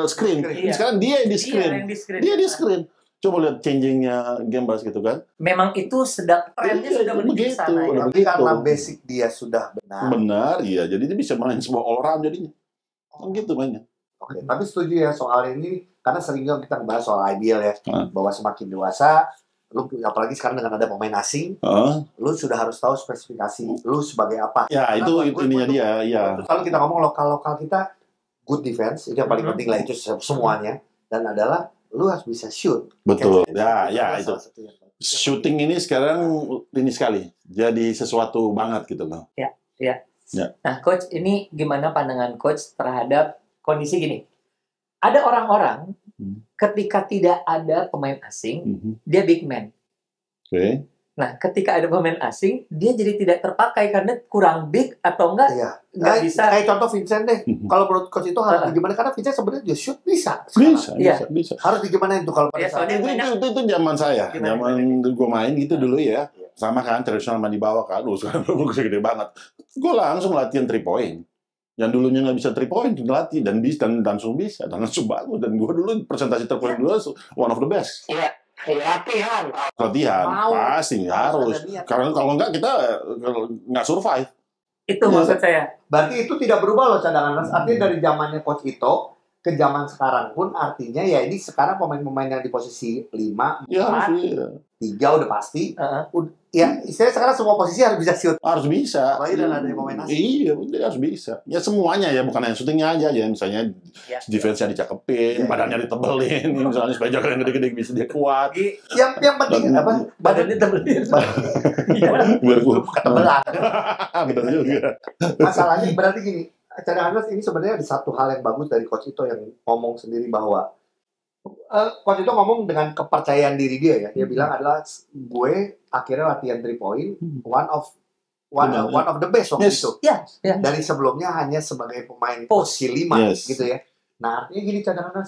screen. Sekarang dia di screen. Dia di screen. Coba lihat changingnya game basket gitu kan. Memang itu sedang trennya sudah menuju ke sana. Ya. Tapi karena basic dia sudah benar. Benar, iya. Jadi dia bisa main semua all round jadinya. Gitu mainnya. Oke, tapi setuju ya soal ini karena seringnya kita ngebahas soal IBL ya, bahwa semakin dewasa, lu apalagi sekarang dengan ada pemain asing, lu sudah harus tahu spesifikasi lu sebagai apa. Ya, itu ininya dia, ya. Kalau kita ngomong lokal kita good defense, itu yang paling penting lah itu semuanya, dan adalah lu harus bisa shoot. Betul. Ya itu. Shooting ini sekarang ini sekali. Jadi sesuatu banget gitu loh. Ya. Nah, coach, ini gimana pandangan coach terhadap kondisi gini? Ada orang-orang ketika tidak ada pemain asing, dia big man. Oke. Nah, ketika ada pemain asing, dia jadi tidak terpakai karena kurang big atau enggak bisa. Kayak contoh Vincent deh. Kalau menurut coach itu harus gimana? Karena Vincent sebenarnya dia shoot bisa. Bisa. Harus digimanain tuh kalau pada saat itu zaman saya. Zaman gue main gitu dulu ya. Sama kan, tradisional main di bawah kan. Sekarang gede banget. Gue langsung latihan 3 point. Yang dulunya nggak bisa 3 point, dilatih dan langsung bisa. Dan langsung bagus. Dan gue dulu presentasi 3 point dulu one of the best. Iya. Latihan pasti harus. Karena kalau enggak kita nggak survive. Itu maksud saya. Berarti itu tidak berubah loh cadangan. Artinya dari zamannya Coach Ito ke zaman sekarang pun artinya ya ini sekarang pemain-pemain yang di posisi 5, 4, 3 udah pasti. Ya istilahnya sekarang semua posisi harus bisa shoot. Harus bisa. Apalagi dan ada pemain asing. Iya, harus bisa. Ya semuanya ya, bukan yang syutingnya aja. Ya misalnya defense-nya dicakepin, badannya ditebelin, misalnya supaya jaga yang gede-gede bisa dia kuat. Yang penting apa? Badannya ditebelin. Biar kuat. Ketebelan. Benar juga. Masalahnya berarti gini, cadangan ini sebenarnya ada satu hal yang bagus dari Coach Ito yang ngomong sendiri bahwa Coach Ito ngomong dengan kepercayaan diri dia ya. Dia bilang adalah gue akhirnya latihan 3 point one of the best waktu itu. Dari sebelumnya hanya sebagai pemain posisi 5 gitu ya. Nah, artinya gini cadangan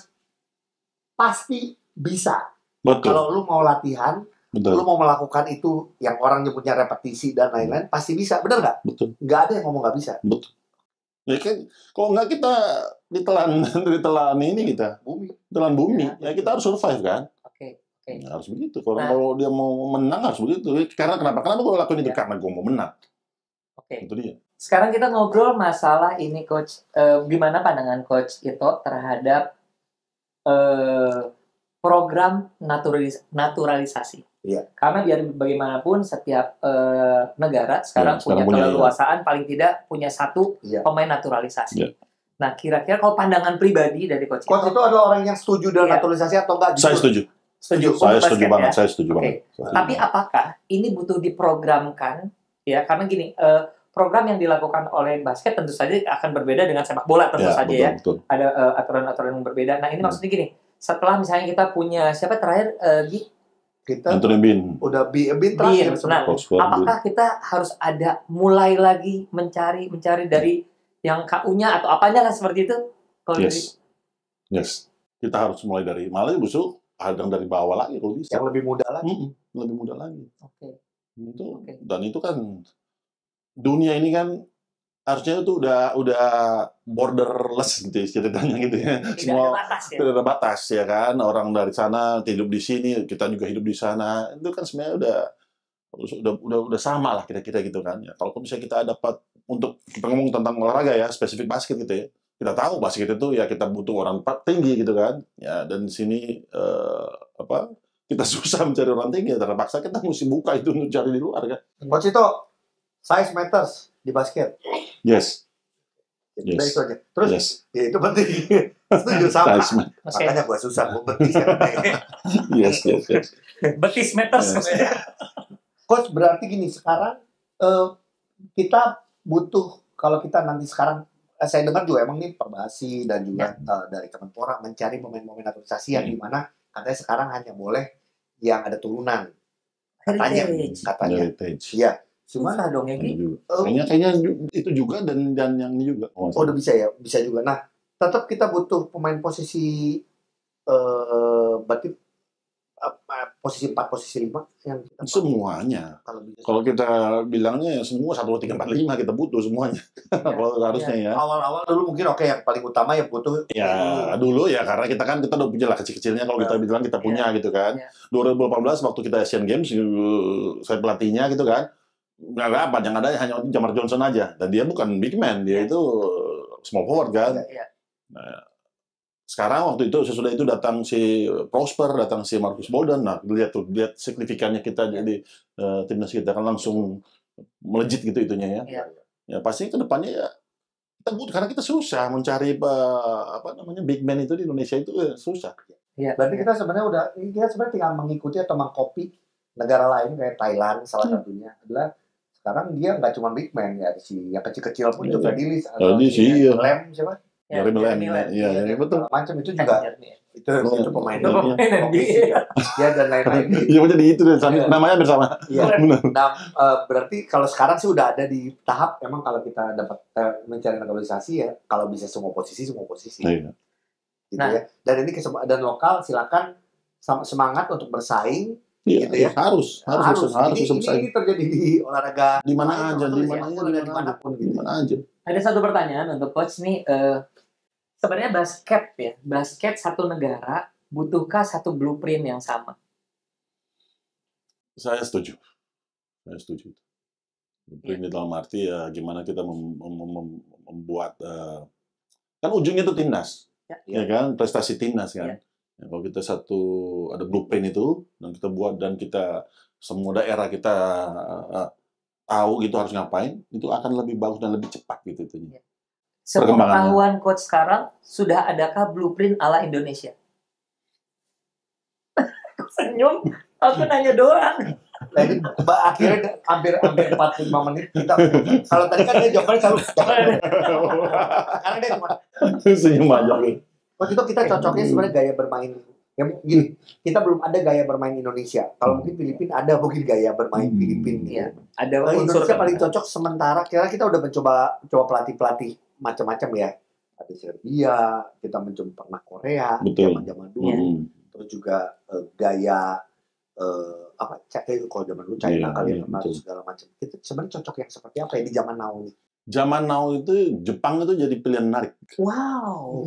pasti bisa. Betul. Kalau lu mau latihan, lu mau melakukan itu yang orang nyebutnya repetisi dan lain-lain, pasti bisa. Benar nggak? Betul. Nggak ada yang ngomong nggak bisa. Betul. Ya kan, kalau nggak kita ditelan ini kita ditelan bumi, ya kita harus survive kan. Ya, harus begitu. Kalau dia mau menang harus begitu. Karena kenapa gue lakuin itu? Karena gue mau menang. Itu dia. Sekarang kita ngobrol masalah ini, Coach. Gimana pandangan Coach Ito terhadap program naturalisasi? Karena biar bagaimanapun setiap negara sekarang punya keleluasaan paling tidak punya satu pemain naturalisasi. Nah, kira-kira kalau pandangan pribadi dari Coach Ito adalah orang yang setuju dengan naturalisasi atau enggak? Saya setuju. Saya setuju banget. Tapi apakah ini butuh diprogramkan? Ya, karena gini, program yang dilakukan oleh basket tentu saja akan berbeda dengan sepak bola tentu saja betul. Ada aturan-aturan yang berbeda. Nah, ini maksudnya gini, setelah misalnya kita punya siapa terakhir kita Anthony Bean. Udah Bean terakhir. Nah, apakah kita harus ada mulai lagi mencari dari yang KU-nya atau apanya lah seperti itu? Yes. Kita harus mulai dari malah busuk hadang dari bawah lagi kalau bisa. Yang lebih mudah lagi. Lebih mudah lagi. Dan itu kan dunia ini kan harusnya itu udah borderless gitu ceritanya gitu ya. Semua tidak ada batas ya kan. Orang dari sana hidup di sini, kita juga hidup di sana. Itu kan sebenarnya udah sama lah kira-kira gitu kan. Ya, kalau misalnya kita dapat untuk kita ngomong tentang olahraga ya, spesifik basket gitu ya. Kita tahu basket itu ya kita butuh orang tinggi gitu kan. Ya dan di sini kita susah mencari orang tinggi, terpaksa kita mesti buka itu untuk cari di luar kan. Coach Ito, size matters di basket. Yes. Udah itu aja. Terus ya itu penting. Setuju sama. Makanya gua susah gua betis ya. Yes. Betis matters. Coach, berarti gini, sekarang kita butuh, kalau kita nanti sekarang, saya dengar juga emang nih Perbasi dan juga dari Kemenpora mencari pemain-pemain naturalisasi yang dimana katanya sekarang hanya boleh yang ada turunan. Katanya. Heritage. Iya. Cuma dong ya gitu. Kayaknya itu juga dan yang ini juga. Udah bisa ya, bisa juga. Nah, tetap kita butuh pemain posisi berarti posisi 4, posisi 5 yang kita semuanya. Kalau kita bilangnya semua 1, 2, 3, 4, 5 kita butuh semuanya. Kalau harusnya ya. Awal-awal dulu mungkin yang paling utama yang butuh. Ya dulu ya karena kita udah punya lah kecil-kecilnya kalau kita bilang kita punya gitu kan. 2018 waktu kita Asian Games saya pelatihnya gitu kan. Nggak dapat, yang ada hanya Jamar Johnson aja dan dia bukan big man, dia itu small forward kan. Nah, sekarang waktu itu sesudah itu datang si Prosper, datang si Marcus Bolden. Nah, lihat signifikannya kita jadi timnas kita kan langsung melejit gitu itunya ya. Ya pasti ke depannya ya kita butuh karena kita susah mencari big man itu di Indonesia itu susah. Iya. Berarti kita sebenarnya tinggal mengikuti atau mengcopy negara lain kayak Thailand salah satunya adalah sekarang dia nggak cuma big man ya, si yang kecil-kecil pun juga di list atau Lem siapa? Dari Milan, ya betul. Macam itu juga, itu pemain ya dan lain-lain. Iya jadi itu namanya bersama. Iya. Nah, berarti kalau sekarang sih udah ada di tahap memang kalau kita dapat mencari naturalisasi ya, kalau bisa semua posisi. Gitu ya. Dan ini dan lokal silakan semangat untuk bersaing. Iya, gitu ya. Harus ini terjadi di olahraga di mana aja. Ada satu pertanyaan untuk coach nih. Sebenarnya basket satu negara butuhkah satu blueprint yang sama? Saya setuju. Blueprint dalam arti ya gimana kita membuat kan ujungnya itu timnas, ya kan prestasi timnas kan. Ya, kalau kita ada blueprint itu dan kita buat dan kita semua daerah kita tahu gitu harus ngapain, itu akan lebih bagus dan lebih cepat gitu itunya. Sepengetahuan coach sekarang, sudah adakah blueprint ala Indonesia? Senyum, aku nanya doang. Tadi akhirnya hampir 45 menit kita. Kalau tadi kan dia jawabannya selalu. Sekarang dia cuma senyum aja. Waktu itu kita cocoknya sebenarnya gaya bermain. Ya gini, kita belum ada gaya bermain Indonesia. Kalau mungkin Filipina ada mungkin gaya bermain Filipina. Iya. Ada Indonesia paling cocok sementara. Kira kita udah mencoba pelatih macam-macam ya. Ada Serbia, kita mencoba pernah Korea, zaman dulu. Terus juga gaya kalau zaman dulu China kali segala macam. Itu sebenarnya cocok yang seperti apa ya di zaman now ini? Zaman now itu Jepang itu jadi pilihan menarik. Wow,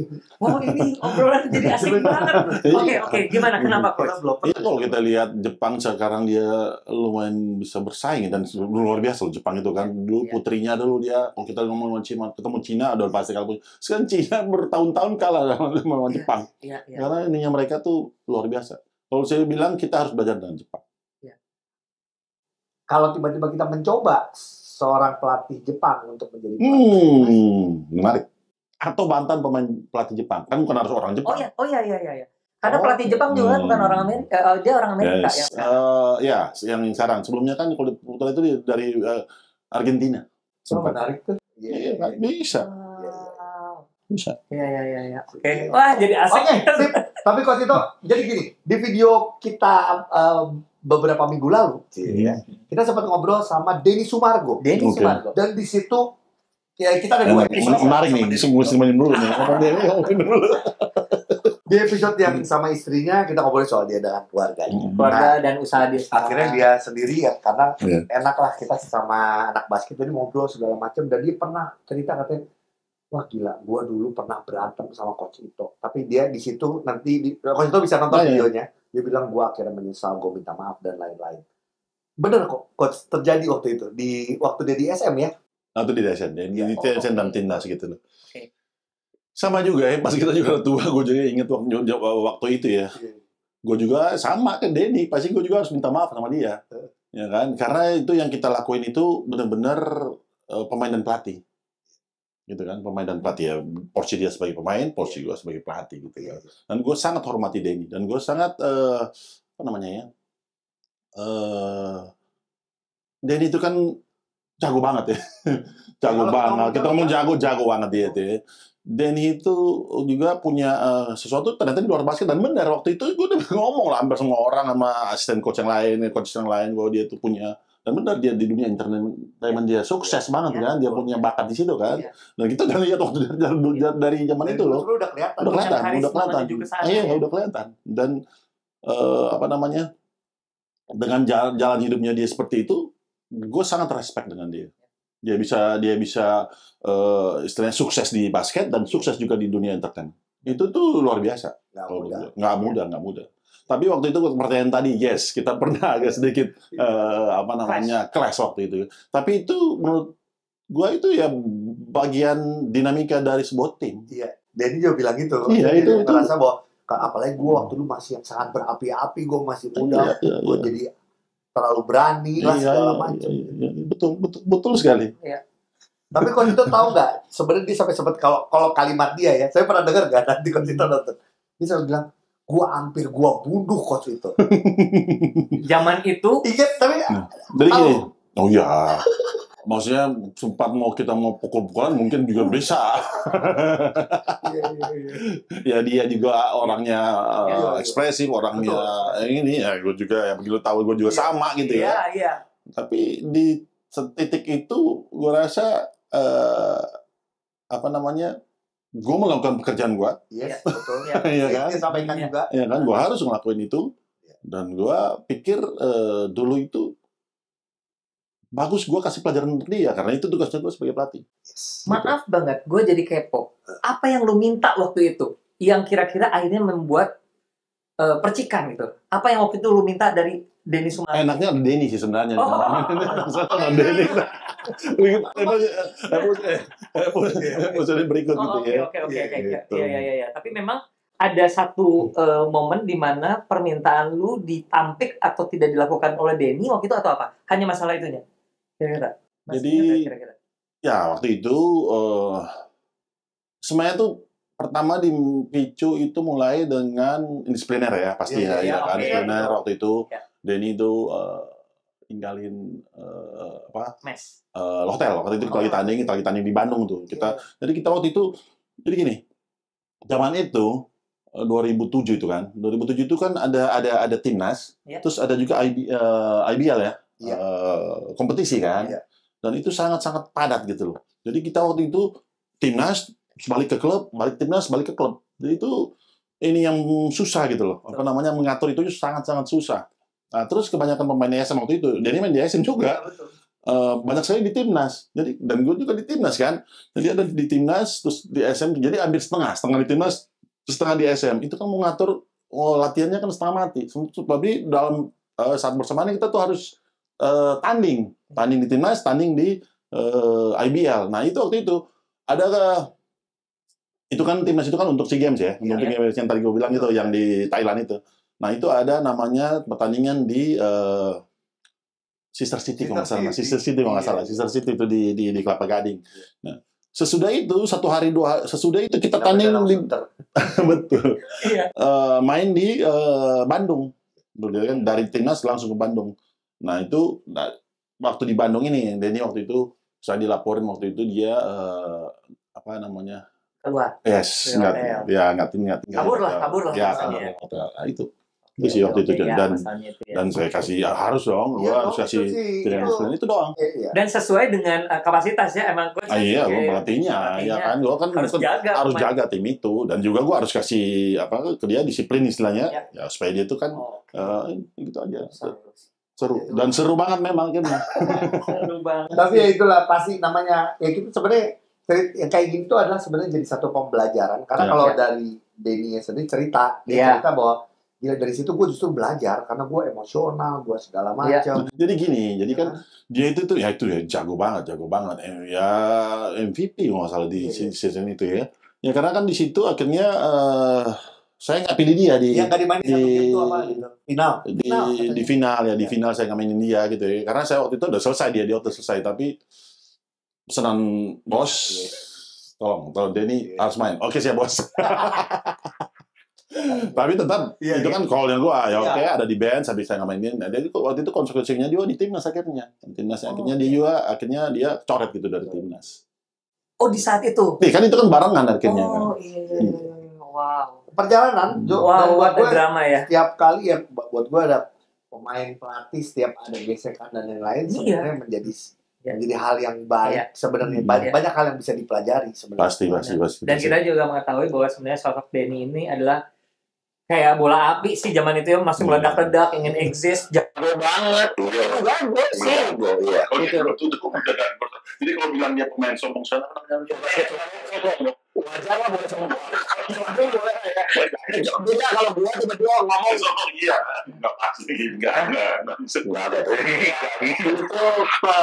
ini obrolan jadi asik banget. Oke, gimana? Kenapa coach? Kalau kita lihat Jepang sekarang dia lumayan bisa bersaing dan luar biasa loh Jepang itu kan. Dulu putrinya dia, kalau kita ngomong ketemu Cina ada pasti kalah. Sekarang Cina bertahun-tahun kalah sama Jepang. Karena ininya mereka tuh luar biasa. Kalau saya bilang kita harus belajar dengan Jepang. Kalau tiba-tiba kita mencoba seorang pelatih Jepang untuk menjadi menarik. Atau mantan pemain pelatih Jepang, kan bukan harus orang Jepang. Oh iya. Karena pelatih Jepang juga bukan orang Amerika, dia orang Amerika yang sekarang. Sebelumnya kan kalau putra itu dari Argentina. Menarik tuh. Iya, bisa. Iya. Oke. Wah, jadi asik. Oke, tapi Coach itu jadi gini, di video kita beberapa minggu lalu, kita sempat ngobrol sama Denny Sumargo. Dan di situ ya kita ada dua episode. Menarik nih, semuanya dulu nih. Di episode yang sama istrinya kita ngobrol soal dia dengan keluarganya. Keluarga dan usaha dia. Akhirnya dia sendiri ya, karena enak lah kita sesama anak basket jadi ngobrol segala macam. Dan dia pernah cerita katanya, wah gila, gua dulu pernah berantem sama Coach Ito. Tapi dia di situ nanti Coach Ito bisa nonton videonya. Dia bilang gua akhirnya menyesal, gua minta maaf dan lain-lain. Bener kok, Coach, terjadi waktu itu waktu dia di SM ya. Waktu di SM, di SM dan timnas gitu loh. Sama juga ya, pas kita juga tua, gue juga inget waktu itu ya. Gue juga sama kan Denny, pasti gue juga harus minta maaf sama dia, ya kan? Karena itu yang kita lakuin itu benar-benar pemain dan pelatih, gitu kan? Pemain dan pelatih ya, porsi dia sebagai pemain, porsi gue sebagai pelatih, gitu kan? Dan gue sangat hormati Denny, dan gue sangat Denny itu kan jago banget ya. Jago banget. Kita ngomong jago banget dia itu ya. Denny itu juga punya sesuatu ternyata di luar basket, dan benar waktu itu gue udah ngomong lah hampir semua orang sama asisten coach yang lain, bahwa dia itu punya, dan benar dia di dunia entertainment dia sukses banget kan, dia punya bakat di situ kan. Dan kita udah lihat waktu dari zaman itu loh. Udah kelihatan. Iya, udah kelihatan. Dan apa namanya? Dengan jalan hidupnya dia seperti itu, gue sangat respect dengan dia. Dia bisa istilahnya sukses di basket dan sukses juga di dunia entertainment. Itu tuh luar biasa. Nggak mudah. Tapi waktu itu pertanyaan tadi, yes, kita pernah agak sedikit clash waktu itu. Tapi itu menurut gue itu ya bagian dinamika dari sebuah tim. Iya. Denny juga bilang gitu. Iya, itu ngerasa bahwa apalagi gue waktu dulu masih yang sangat berapi-api, gue masih muda, gue jadi terlalu berani lah segala macam. Iya. Betul sekali. Iya. Tapi Coach itu tahu nggak? Sebenarnya dia sampai sempat kalau kalimat dia ya, saya pernah dengar nggak nanti Coach itu nonton. Dia selalu bilang, gua bunuh Coach itu. Zaman itu. Iya, tapi. Dari gini. Oh ya. Maksudnya sempat kita mau pukul-pukulan mungkin juga bisa. Ya dia juga orangnya ekspresif, orangnya ini ya gue juga ya begitu tahu gue juga sama gitu ya. Iya. Tapi di titik itu gue rasa gue melakukan pekerjaan gue. Yes, betul. Iya kan? Sampaikan juga. Iya kan? Gue harus ngelakuin itu. Dan gue pikir dulu itu bagus gue kasih pelajaran untuk dia, karena itu tugasnya gue sebagai pelatih. Maaf banget, gue jadi kepo. Apa yang lu minta waktu itu? Yang kira-kira akhirnya membuat percikan gitu. Apa yang waktu itu lu minta dari Denny Sumardi? Enaknya ada Denny sih sebenarnya. Denny. Episode berikut gitu ya. Oke. Iya. Tapi memang ada satu momen di mana permintaan lu ditampik atau tidak dilakukan oleh Denny waktu itu atau apa? Hanya masalah itunya? Kira-kira. Jadi, ya waktu itu semuanya tuh pertama dipicu itu mulai dengan indisipliner ya pasti kan indisipliner waktu itu. Denny itu tinggalin hotel waktu itu kita lagi tanding di Bandung tuh jadi kita waktu itu jadi gini, zaman itu 2007 itu kan 2007 itu kan ada timnas, terus ada juga IBL ya. Kompetisi kan, dan itu sangat padat gitu loh. Jadi kita waktu itu timnas balik ke klub, timnas balik ke klub. Jadi itu ini yang susah gitu loh. Mengatur itu sangat susah. Nah, terus kebanyakan pemain ESM waktu itu, Denny main di ESM juga. Banyak sekali di timnas. Jadi dan gue juga di timnas kan. Jadi ada di timnas terus di ESM. Jadi ambil setengah di timnas, terus setengah di ESM. Itu kan mengatur latihannya kan setengah mati. Tapi dalam saat bersamaan kita tuh harus tanding di timnas, tanding di IBL. Nah itu waktu itu ada itu kan timnas itu kan untuk SEA Games ya, untuk SEA Games yang tadi gue bilang itu yang di Thailand itu. Nah itu ada namanya pertandingan di Sister City kalau nggak salah, Sister City itu di Kelapa Gading. Nah sesudah itu sesudah itu kita tanding di betul, main di Bandung, dari timnas langsung ke Bandung. Nah itu waktu di Bandung ini Denny waktu itu saya dilaporin waktu itu dia keluar. Yes, nggak tinggal. Kabur lah. Ya kabur. Itu sih waktu itu dan saya kasih harus dong, gua harus kasih pilihan itu doang. Dan sesuai dengan kapasitas ya emang coach. Iya, gua pelatihnya, ya kan, gua kan harus jaga tim itu dan juga gua harus kasih ke dia disiplin istilahnya, ya supaya dia itu kan gitu aja. Seru banget memang kan. Seru banget. Tapi ya itulah pasti namanya ya kita sebenarnya yang kayak gitu adalah sebenarnya jadi satu pembelajaran karena kalau dari Denny sendiri cerita bahwa dari situ gue justru belajar karena gue emosional, gue segala macam. Jadi gini, jadi kan dia itu jago banget ya MVP nggak salah di season itu ya. Ya karena kan di situ akhirnya saya nggak pilih dia di final. Di final saya nggak mainin dia gitu ya. Karena saya waktu itu udah selesai dia udah selesai tapi pesanan bos tolong Denny harus main. Oke siap bos. Tapi tetap Iya, itu iya. kan call-nya gua. Ya Iya. oke, ada di bench, habis saya nggak mainin. Nah, jadi waktu itu konsekuensinya dia di timnas akhirnya. Timnas akhirnya dia juga dia coret gitu dari timnas. Oh, di saat itu. Nih, kan itu kan barengan akhirnya kan. Oh, iya. Wow. Perjalanan, Jo, Wow, dan buat what a gue drama ya. setiap kali ya buat gue ada pemain pelatih setiap ada gesekan dan lain-lain Iya. sebenarnya menjadi Iya. hal yang baik Iya. sebenarnya Iya. banyak hal yang bisa dipelajari sebenarnya. Pasti. Dan kita juga mengetahui bahwa sebenarnya sosok Denny ini adalah kayak bola api sih zaman itu ya, masih meledak-ledak, ingin exist, jago banget. Jago sih. Iya. Jadi kalau bilang dia pemain sombong sana, Wajar lah boleh sombong. Boleh ya. Beda kalau gua tiba-tiba ngomong sombong iya, nggak pasti, nggak ada. itu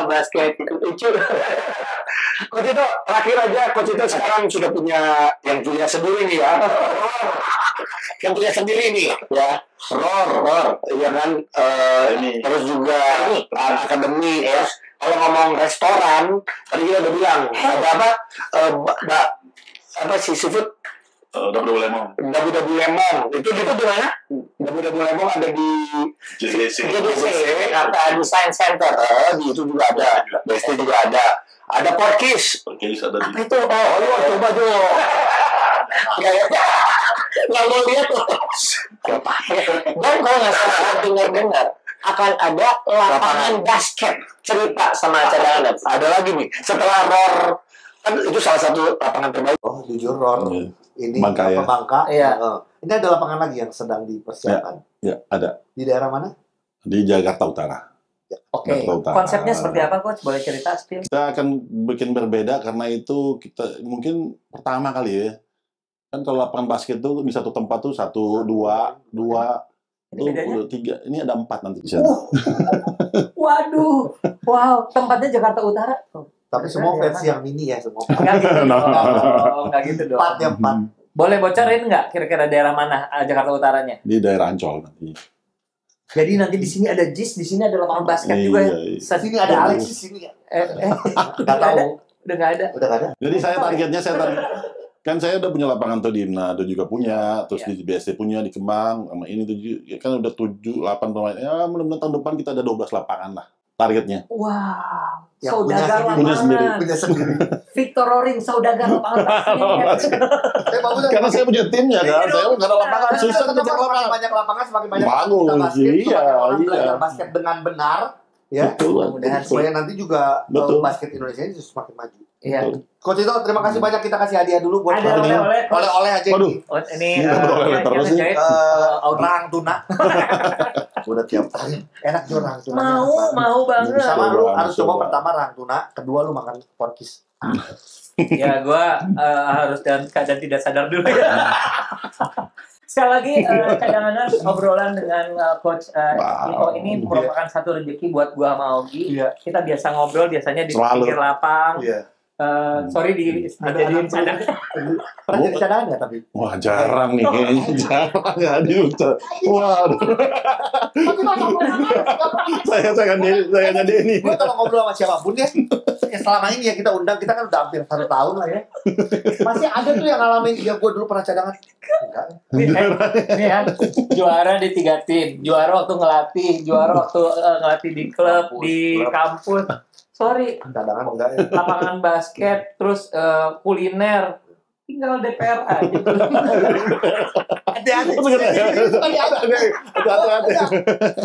basket lucu. Coach itu terakhir aja, Coach itu sekarang sudah punya sendiri nih ya. Yang punya sendiri nih ya. Roar, ya kan. Terus juga akademi. Terus kalau ngomong restoran, tadi kita udah bilang ada apa sih seafood? Double lemon. Dabu lemon. Itu di mana? Dabu lemon ada di JDC. Jakarta Design Center. Di itu juga ada. BSD juga ada. Ada Porkis. Porkis ada di. Apa itu? Oh, lu coba Jo. Kayaknya nggak mau lihat tuh. Dan kalau nggak salah dengar akan ada lapangan basket. Cerita sama cadangan. Ada lagi nih. Setelah Roar kan itu salah satu lapangan terbaik. Oh, jujur Ror. Ini Bangka, ya. Bangka. Iya. Ini ada lapangan lagi yang sedang dipersiapkan. Ya, ada Di daerah mana? di Jakarta Utara. Oke. Jakarta Utara. Konsepnya seperti apa, Coach? Boleh cerita, Spill? Kita akan bikin berbeda karena itu kita mungkin pertama kali ya. Kan kalau lapangan basket itu di satu tempat tuh 1, 2, Ini tuh bedanya? 3, ini ada 4 nanti di sana. Waduh. Wow, tempatnya Jakarta Utara. Tapi semua versi yang mini ya semua. Enggak gitu dong. Enggak gitu dong. 4 ya 4. Boleh bocorin nggak kira-kira daerah mana Jakarta Utaranya? Di daerah Ancol nanti. Jadi nanti di sini ada JIS, di sini ada lapangan basket juga ya. Iya. Sini ada Alex di sini ya. Enggak tahu. Udah nggak ada. Udah nggak ada. Jadi kan saya udah punya lapangan tuh di Manado juga punya, terus di BSD punya, di Kemang, sama ini tuh kan udah 7, 8 pemain. Ya mudah-mudahan tahun depan kita ada 12 lapangan lah targetnya. Wow. Yang Saudagar punya sendiri. lapangan. Punya sendiri. Victor Roring, saudagar lapangan basket. Karena saya punya timnya kan, saya nggak ada lapangan, susah Semakin ngejar lapangan. banyak lapangan semakin banyak Bagus, kita basket, iya, semakin orang iya. belajar basket dengan benar ya. Betul, Mudah-mudahan betul. Supaya nanti juga Betul. basket Indonesia ini semakin maju. Iya. Coach Ito, terima kasih banyak, kita kasih hadiah dulu buat Ada oleh-oleh. oleh-oleh aja Waduh. ini. Oh, ini Ini oleh-oleh terus sih. Orang tuna. Udah tiap hari. Enak juga orang tuna. Mau banget. Sama lu Coba, harus coba coba. pertama rahang tuna, kedua lu makan porkis. Ya, gue harus dalam keadaan tidak sadar dulu ya. Sekali lagi, cadangan obrolan dengan Coach Ito ini merupakan satu rezeki buat gue sama Augie. Iya. Kita biasa ngobrol, biasanya di Selalu. pinggir lapang. Iya. Sorry, dijadiin cadangan. Pernah jadi cadangan nggak tapi? Wah jarang nih kayaknya, jarang nggak diucap. Waduh, saya nggak Denny. Gue kalau ngobrol sama siapapun ya, selama ini ya kita undang, kita kan udah hampir 1 tahun lah ya. Masih ada tuh yang ngalamin, ya gue dulu pernah cadangan. Enggak. Nih ya, juara di 3 tim, juara waktu ngelatih, juara waktu ngelatih di klub, di kampus. Sorry, Cadangan enggak ya. lapangan basket, terus kuliner, tinggal DPR aja. Hati-hati. Hati-hati.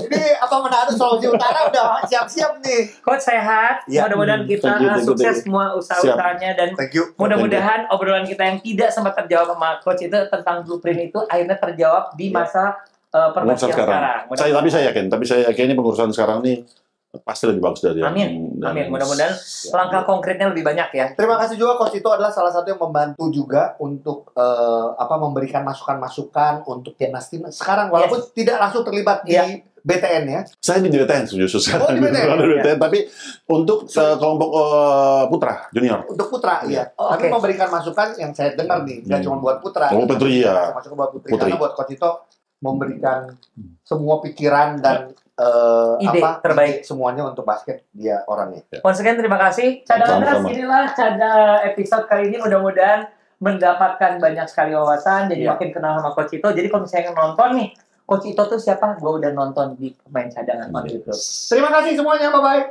Ini apa Manado Sulawesi Utara udah siap-siap nih. Coach sehat, Ya. mudah-mudahan kita Thank you. sukses semua usaha-usahanya dan Thank you. mudah-mudahan obrolan kita yang tidak sempat terjawab sama Coach itu tentang blueprint itu akhirnya terjawab di masa Pengurusan permasian sekarang. Tapi saya yakin ini pengurusan sekarang nih pasti lebih bagus dari Amin. yang Amin. Mudah-mudahan langkah konkretnya lebih banyak ya. Terima kasih juga Coach Ito adalah salah satu yang membantu juga untuk memberikan masukan-masukan untuk timnas sekarang walaupun tidak langsung terlibat di Iya. BTN ya. Saya di BTN justru sekarang. di BTN. Tapi untuk kelompok putra junior. Untuk putra ya. Oh, Tapi oke. memberikan masukan yang saya dengar nih, nggak cuma buat putra. Oh, putri, ya. Masuk buat putri. Putri. Karena buat Coach Ito memberikan semua pikiran dan Ide terbaik. ide semuanya untuk basket dia orangnya. Once again terima kasih. Cadangan Sama-sama. inilah episode kali ini mudah-mudahan mendapatkan banyak sekali wawasan, jadi Iya. makin kenal sama Coach Ito. Jadi kalau misalnya nonton nih, Coach Ito tuh siapa? Gue udah nonton di pemain cadangan on YouTube. Terima kasih semuanya, bye-bye.